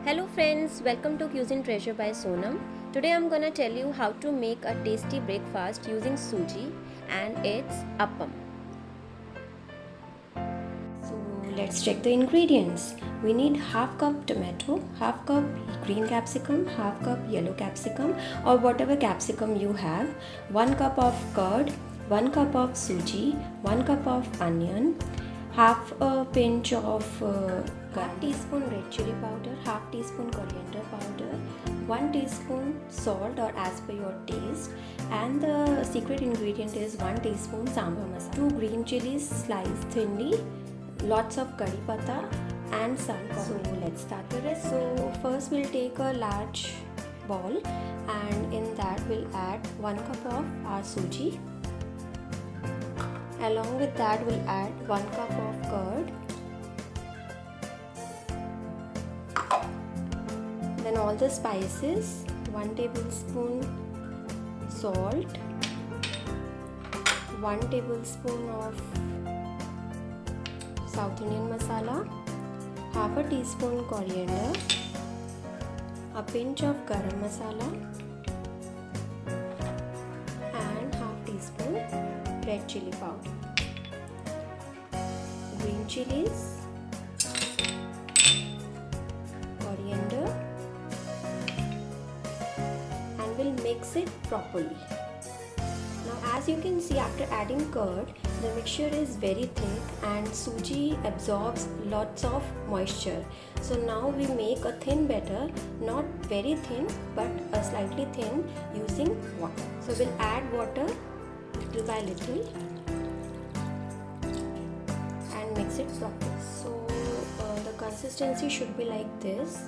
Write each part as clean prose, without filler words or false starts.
Hello friends, welcome to Cuisine Treasure by Sonam. Today I'm gonna tell you how to make a tasty breakfast using suji and it's appam. So let's check the ingredients. We need half cup tomato, half cup green capsicum, half cup yellow capsicum or whatever capsicum you have, 1 cup of curd, 1 cup of suji, 1 cup of onion, half a pinch of half teaspoon red chili powder, half teaspoon coriander powder, 1 teaspoon salt or as per your taste, and the secret ingredient is 1 teaspoon sambar masala, 2 green chilies sliced thinly, lots of curry patta and some corn. So let's start the rest. So first we'll take a large bowl and in that we'll add 1 cup of our suji. Along with that we'll add 1 cup of curd, then all the spices, 1 tablespoon salt, 1 tablespoon of South Indian masala, half a teaspoon coriander, a pinch of garam masala and half teaspoon red chili powder, green chilies, coriander, and we'll mix it properly. Now as you can see, after adding curd, the mixture is very thick and suji absorbs lots of moisture. So now we make a thin batter, not very thin but a slightly thin, using water. So we'll add water little by little and mix it properly. So the consistency should be like this.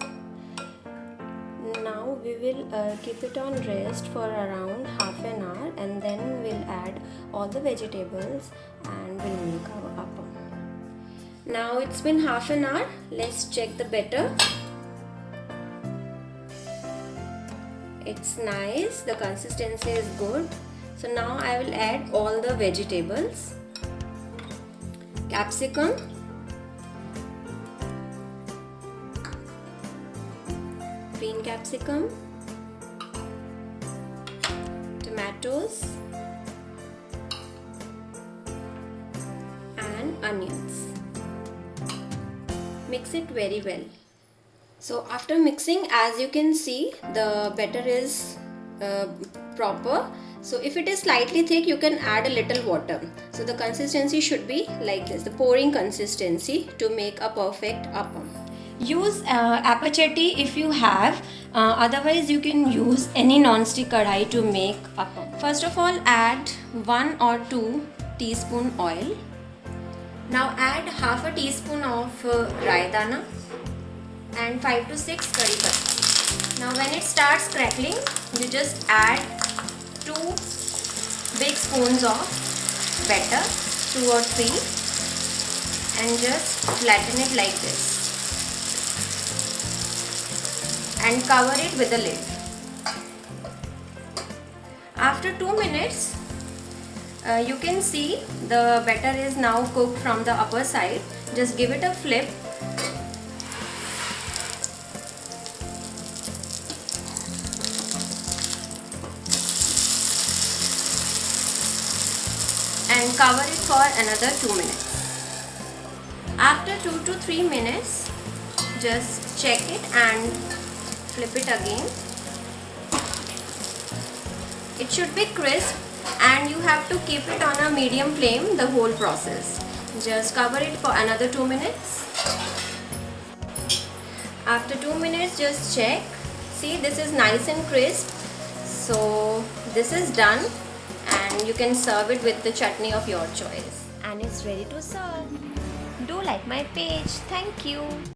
Now we will keep it on rest for around half an hour and then we'll add all the vegetables and we'll make our appam. Now it's been half an hour. Let's check the batter. It's nice, the consistency is good. So now I will add all the vegetables. Capsicum, green capsicum, tomatoes and onions. Mix it very well. So after mixing, as you can see, the batter is proper. So if it is slightly thick, you can add a little water. So the consistency should be like this, the pouring consistency, to make a perfect appam. Use apachati if you have, otherwise you can use any non-stick kadai to make appam. First of all, add 1 or 2 teaspoon oil. Now add half a teaspoon of rai dana and 5 to 6 curry patta. Now when it starts crackling, you just add 2 big spoons of batter, 2 or 3, and just flatten it like this and cover it with a lid. After 2 minutes, you can see the batter is now cooked from the upper side. Just give it a flip and cover it for another 2 minutes. After 2 to 3 minutes, just check it and flip it again. It should be crisp and you have to keep it on a medium flame the whole process. Just cover it for another 2 minutes. After 2 minutes, just check. See, this is nice and crisp. So this is done and you can serve it with the chutney of your choice. And it's ready to serve. Do like my page. Thank you.